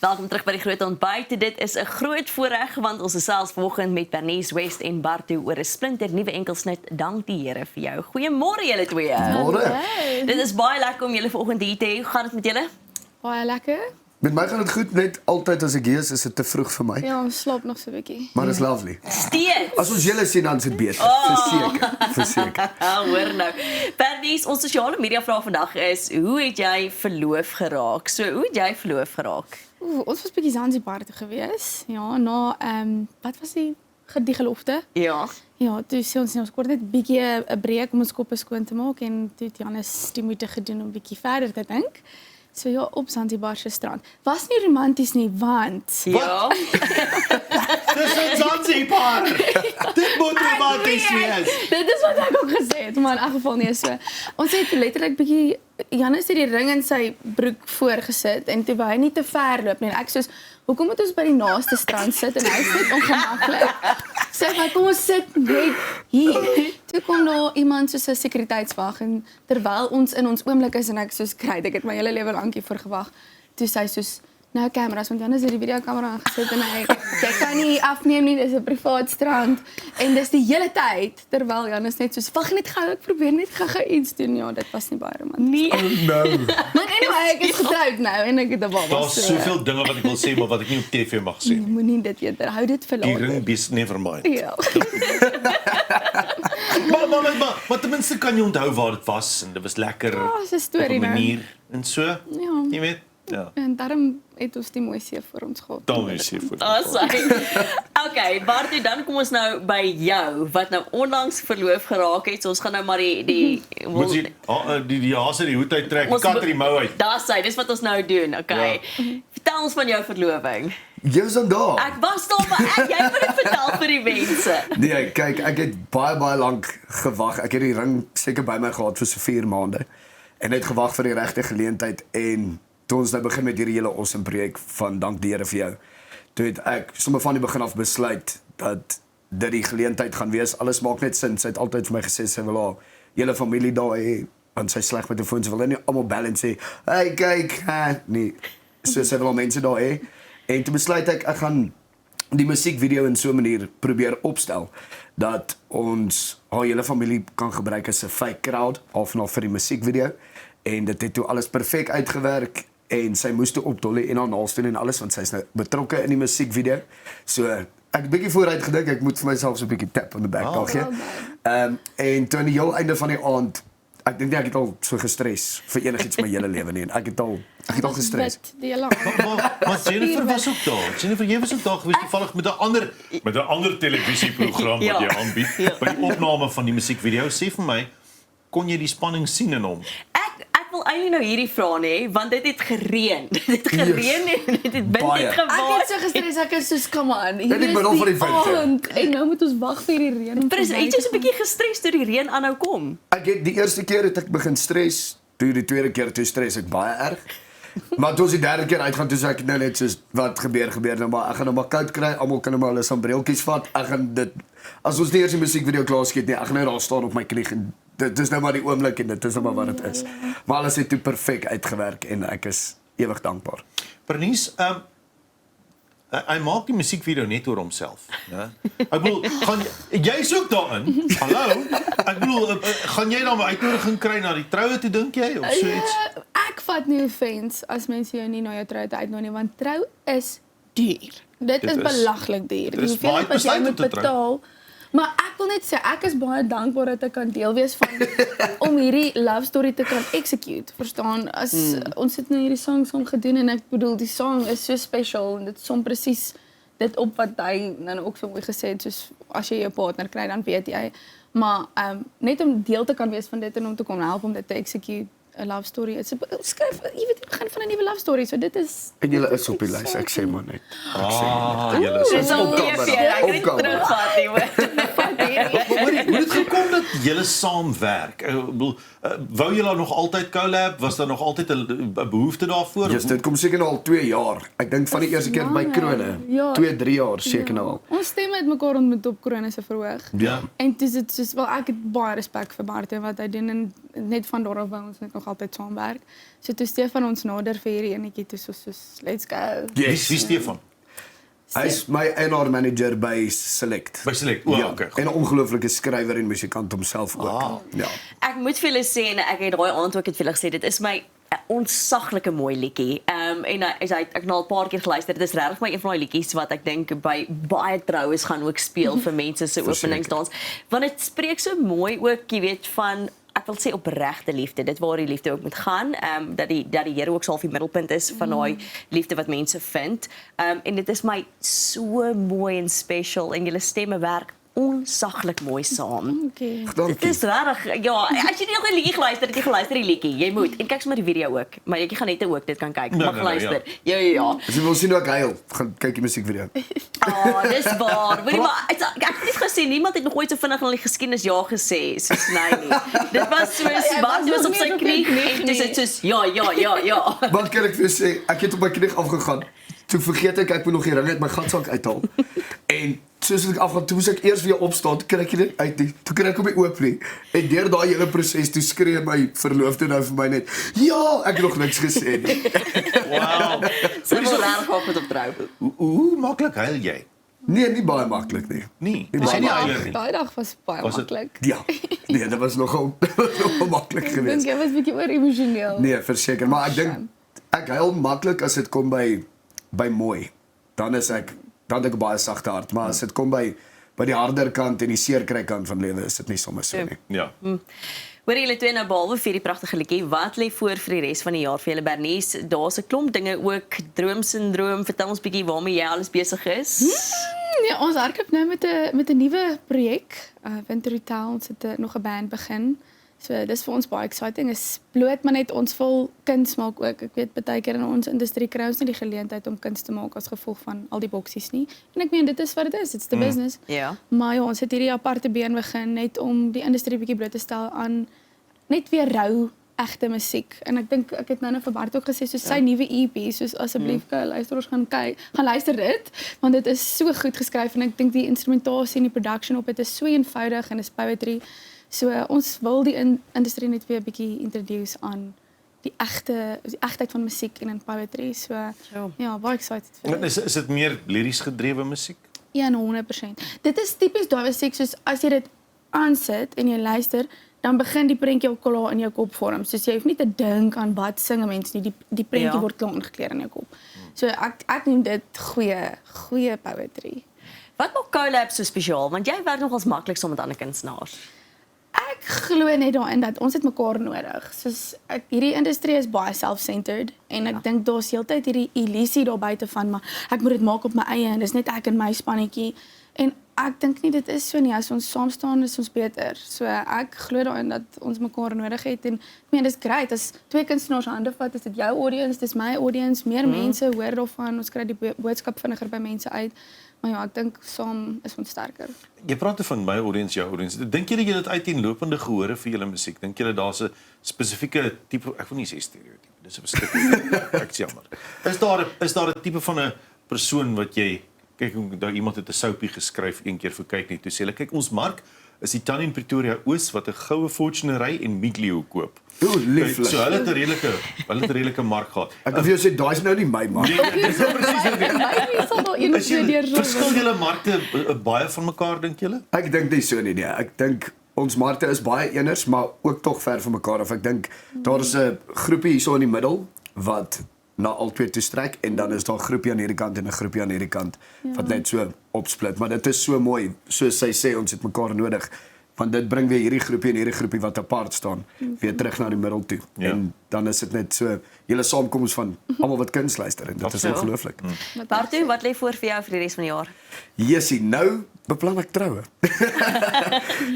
Welkom terug by die Groot Ontbyt. Dit is 'n groot voorreg want ons is selfs vanoggend met Bernice West en Bartu oor 'n splinternuwe enkelsnit. Dank die Here vir jou. Goeiemôre julle twee. Môre. Dit is baie lekker om julle vanoggend hier te hê. Hoe gaan dit met julle? Baie lekker. Met my gaan dit goed, net altyd as ek hier is dit te vroeg vir my. Ja, ons slaap nog so 'n bietjie. Maar dit is lovely. Steeds. As ons julle sien dan is dit beter. Verseker. Hoor nou. Bernice, ons sosiale media vraag vandag is: hoe het jy verloof geraak? So, hoe het jy verloof geraak? Ons was bietjie Zanzibar toe gewees. Ja, na wat was die gelofte? Ja. Ja, toe sê ons kort net bietjie 'n breek om ons koppe skoon te maak en toe het Janus die moeite gedoen om bietjie verder te dink. So ja, op Zanzibar se strand. Was nie romanties nie, want Ja. Dis in Zanzibar. Dit moet romanties wees. dit is wat ek ook gesê het, maar in elk geval nie so. Ons het letterlik bietjie Janus het die ring in sy broek voorgesit en toe wou hy nie te ver loop nie. En ek soos, hoekom moet ons by die naaste strand sit en hy is net ongemaklik. Sê maar kom ons sit net hier. Toe kom daar iemand soos 'n sekuriteitswag en terwyl ons in ons oomblik is en ek soos kry, ek het my hele lewe lank hier voor gewag. Toe sê hy soos nou kameras, want Janus het die videokamera aangesit en jy kan nie afneem nie, dis 'n privaat strand. En dis die hele tyd terwyl Janus net soos wag net gou, ek probeer net gou iets doen. Ja, dit was nie baie romanties. Nee. Nou. Maar anyway, ek is getroud nou en ek het 'n baba. Daar's soveel dinge wat ek wil sê, maar wat ek nie op TV mag sê. Jy moenie dit eerder hou dit vir Die later. ring bees never mind. Ja. Maar ten minste kan jy onthou waar dit was en dit was lekker. Ja, is 'n op storie 'n nou. manier en so. Ja. Jy weet. Ja. En daarom het ons die mooi see vir ons gehad. Dan is jy vir. Okay, Bartu, dan kom ons nou by jou wat nou onlangs verloof geraak het. So ons gaan nou maar Moet jy die haas uit die hoed uittrek, die kat uit die mou uit. Daar's hy, dis wat ons nou doen, okay. Ja. Vertel ons van jou verloving. Jy's dan daar. Ek was daar, maar jy moet dit vertel vir die mense. Nee, kyk, ek het baie lank gewag. Ek het die ring seker by my gehad vir so 4 maande. En net gewag vir die regte geleentheid en toe ons nou begin met hierdie hele awesome projek van dank die Here vir jou. Toe het ek sommer van die begin af besluit dat dit die geleentheid gaan wees. Alles maak net sin. Sy het altyd vir my gesê sy wil haar hele familie daar hê, want sy sleg met die foon. Sy wil nie almal bel en sê, "Hey, kyk, nee." So sy wil al mense daar hê. En toe besluit ek gaan die musiekvideo in so 'n manier probeer opstel dat ons haar hele familie kan gebruik as 'n fake crowd of nog vir die musiekvideo. En dit het toe alles perfek uitgewerk en sy moes toe op Dolly en haar naels doen en alles want sy's nou betrokke in die musiekvideo. So ek het 'n bietjie vooruit gedink, ek moet vir myself so 'n bietjie tap on the back daar gee. En toe aan die heel einde van die aand, ek dink nie ek het al so gestres vir enigiets my hele lewe nie en ek het al gestres. Die hele Maar Jennifer was ook daar. Jennifer, jy was ook daar gewees toevallig met 'n ander televisieprogram wat jy aanbied by die opname van die musiekvideo. Sê vir my, kon jy die spanning sien in hom? Ek wil eintlik nou hierdie vra nê, want dit het gereën. Dit het gereën en dit het binne Baie. Ek gewaar. het so gestres, ek is soos come on. Dit is middel van die winter. En nou moet ons wag vir die reën om Presies, verby het te jy so 'n bietjie gestres toe die reën aanhou kom? Ek het die eerste keer het ek begin stres, toe die tweede keer toe stres ek baie erg. Maar toe ons die derde keer uitgaan, toe sê ek nou net soos wat gebeur nou maar ek gaan nou maar koud kry, almal kan nou maar hulle sambreeltjies vat. Ek gaan dit as ons nie eers die musiekvideo klaar skiet nie, ek gaan nou daar staan op my knie en dit is nou maar die oomblik en dit is nou maar wat dit is. Maar alles het toe perfek uitgewerk en ek is ewig dankbaar. Bernice, hy maak die musiekvideo net oor homself, né? Ek bedoel, jy's ook daarin. Hallo. Ek bedoel, gaan jy dan 'n uitnodiging kry na die troue toe dink jy of so iets? Ek vat nie offense as mense jou nie na jou trou uitnooi nie, want trou is duur. Dit is belaglik duur. Dit is baie besluit om te trou. Maar ek wil net sê ek is baie dankbaar dat ek kan deel wees van om hierdie love story te kan execute. Verstaan? As ons het nou hierdie song saam gedoen en ek bedoel die song is so special en dit som presies dit op wat hy nou ook so mooi gesê het, soos as jy jou partner kry dan weet jy. Maar net om deel te kan wees van dit en om te kom help om dit te execute. 'n love story. Skryf, jy weet, die begin van 'n nuwe love story. So dit is En julle is op die lys, ek sê maar net. Julle is Dis al Op TV, camera, ek op het camera. terugvat nie hoor. Hoe het dit gekom dat julle saamwerk? Ek bedoel, wou julle nog altyd collab? Was daar nog altyd 'n behoefte daarvoor? Yes, dit kom seker nou al 2 jaar. Ek dink van die eerste keer by Krone. Ja. 2-3 jaar seker nou al. Ons stemme het mekaar ontmoet op Krone se verhoog. Ja. En dis dit soos wel ek het baie respek vir Bart en wat hy doen en net van daar af wou ons net nog nog altyd saamwerk. So toe Stefan ons nader vir hierdie enetjie toe soos let's go. Wie Stefan? Hy is my A&R manager by Select. By Select. O, okay. En 'n ongelooflike skrywer en musikant homself ook. Ja. Ek moet vir julle sê en ek het daai aand ook vir julle gesê dit is my 'n ontsaglike mooi liedjie. En ek het nou al 'n paar keer geluister. Dit is regtig my een van daai liedjies wat ek dink by baie troues gaan ook speel vir mense se openingsdans. Want dit spreek so mooi ook, jy weet, van ek wil sê opregte liefde. Dit waar die liefde ook moet gaan. Dat die Here ook sal die middelpunt is van daai liefde wat mense vind. En dit is my so mooi en special en julle stemme werk onsaglik mooi saam. Okay. Dit is regtig, ja, as jy nie nog 'n liedjie geluister het, jy geluister die liedjie, jy moet. En kyk sommer die video ook, maar jy gaan net ook dit kan kyk. Mag luister. Ja. As jy wil sien hoe ek huil, gaan kyk die musiekvideo. Dis waar. Weet jy maar, ek het net gesien niemand het nog ooit so vinnig in die geskiedenis ja gesê soos nie. Dit was soos Bart was op sy knie en dis dit soos ja. Wat kan ek vir sê? Ek het op my knie afgegaan. Toe vergeet ek moet nog die ring uit my gatsak uithaal. En soos ek afgaan, toe moes ek eers weer opstaan, toe kry ek dit uit nie. Toe kry ek hom nie oop nie. En deur daai hele proses toe skree my verloofde nou vir my net, "Ja, ek het nog niks gesê nie." Wow. Sy wil regtig op met optrou. Hoe maklik huil jy? Nee, nie baie maklik nie. Nee, Nee, dis baie nie maklik. eiler nie. Daai dag was baie Was het- maklik. Ja. Nee, dit was nogal maklik Ek geweest. dink jy was bietjie oor emosioneel. Nee, verseker, maar ek dink ek huil maklik as dit kom by mooi. Dan het ek 'n baie sagte hart, maar as dit kom by die harder kant en die seerkry kant van lewe is dit nie sommer so nie. Ja. Hoor julle twee nou behalwe vir die pragtige liedjie, wat lê voor vir die res van die jaar vir julle Bernice? Daar's 'n klomp dinge ook, droomsindroom, vertel ons bietjie waarmee jy alles besig is. Nee, ons hardloop nou met 'n nuwe projek, Winter Hotel, ons het nog 'n band begin. So dis vir ons baie exciting. Is bloot maar net ons wil kuns maak ook. Ek weet baie keer in ons industrie kry ons nie die geleentheid om kuns te maak as gevolg van al die boksies nie. En ek meen dit is wat dit is. It's the business. Ja. Maar ja, ons het hierdie aparte been begin net om die industrie bietjie bloot te stel aan net weer rou egte musiek. En ek dink ek het nou vir Bart ook gesê soos sy nuwe EP, soos asseblief luisteraars gaan luister dit, want dit is so goed geskryf en ek dink die instrumentasie en die production op dit is so eenvoudig en is poetry. So ons wil die industrie net weer 'n bietjie introduce aan die egtheid van musiek en in poetry. So ja, baie excited vir dit. Is dit meer liries gedrewe musiek? Ja, 100%. Dit is tipies daai musiek soos as jy dit aansit en jy luister, dan begin die prentjie al klaar in jou kop vorm. Soos jy hoef nie te dink aan wat singe mense nie, die prentjie word klaar ingekleer in jou kop. So ek noem dit goeie poetry. Wat maak collab so spesiaal? Want jy werk nogals maklik saam met ander kunstenaars. Ek glo net daarin dat ons het mekaar nodig. Soos hierdie industrie is baie self-centered en ek dink daar's heeltyd hierdie illusie daar buite van maar ek moet dit maak op my eie en dis net ek en my spannetjie. En ek dink nie dit is so nie. As ons saam staan is ons beter. So ek glo daarin dat ons mekaar nodig het en ek meen dis great as twee kunstenaars hande vat, is dit jou audience, dis my audience, meer mense hoor daarvan, ons kry die boodskap vinniger by mense uit. Maar ja, ek dink saam is ons sterker. Jy praat van my audience, jou audience. Dink julle julle het uiteenlopende gehore vir julle musiek? Dink julle daar's 'n spesifieke tipe, ek wil nie sê stereotype, dis 'n beskikking. Ek sê jammer. Is daar 'n tipe van 'n persoon wat jy kyk, daar iemand het 'n soapie geskryf een keer vir kyk net toe sê hulle kyk ons mark is die Tannie in Pretoria Oos wat 'n goue Fortuner ry en Miglio koop. O, lieflik. So hulle het 'n redelike mark gehad. Ek wil vir jou sê daai's nou nie my man. Nee, dis presies dit. Jy sal daar een of twee deur Verskil julle markte baie van mekaar dink julle? Ek dink nie so nie. Ek dink ons markte is baie eners, maar ook tog ver van mekaar af. Ek dink daar is 'n groepie hierso in die middel wat na albei toe strek en dan is daar 'n groepie aan hierdie kant en 'n groepie aan hierdie kant wat net so opsplit, maar dit is so mooi. Soos sy sê, ons het mekaar nodig. Want dit bring weer hierdie groepie wat apart staan weer terug na die middel toe. Ja. En dan is dit net so julle saamkoms van almal wat kuns luister en dit is ongelooflik. Bartu, wat lê voor vir jou vir die res van die jaar? Jessie, nou beplan ek troue.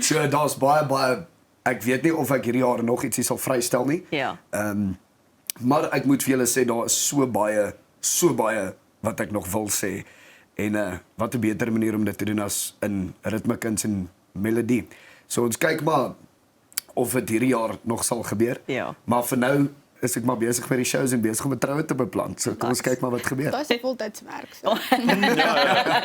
So daar's baie ek weet nie of ek hierdie jaar nog ietsie sal vrystel nie. Ja. Maar ek moet vir julle sê daar is so baie wat ek nog wil sê. En wat 'n beter manier om dit te doen as in ritmekuns en melodie. So ons kyk maar of dit hierdie jaar nog sal gebeur. Ja. Maar vir nou is ek maar besig met die shows en besig om 'n troue te beplan. So kom ons kyk maar wat gebeur. Dit is 'n voltydswerk so.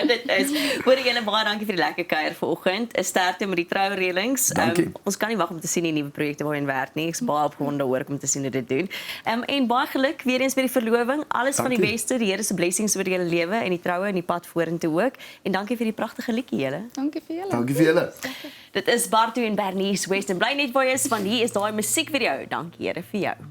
Dit is. Hoor julle baie dankie vir die lekker kuier vanoggend. 'n Sterkte met die troureëlings. Dankie. Ons kan nie wag om te sien die nuwe projekte waarin werk nie. Ek's baie opgewonde oor om te sien hoe dit doen. En baie geluk weer eens met die verloving. Alles van die Dankie. beste. Die Here se blessings oor julle lewe en die troue en die pad vorentoe ook. En dankie vir die pragtige liedjie julle. Dankie vir julle. Dankie vir julle. Dit is Bartu en Bernice West en bly net waar jy is want hier is daai musiekvideo. Dankie Here vir jou.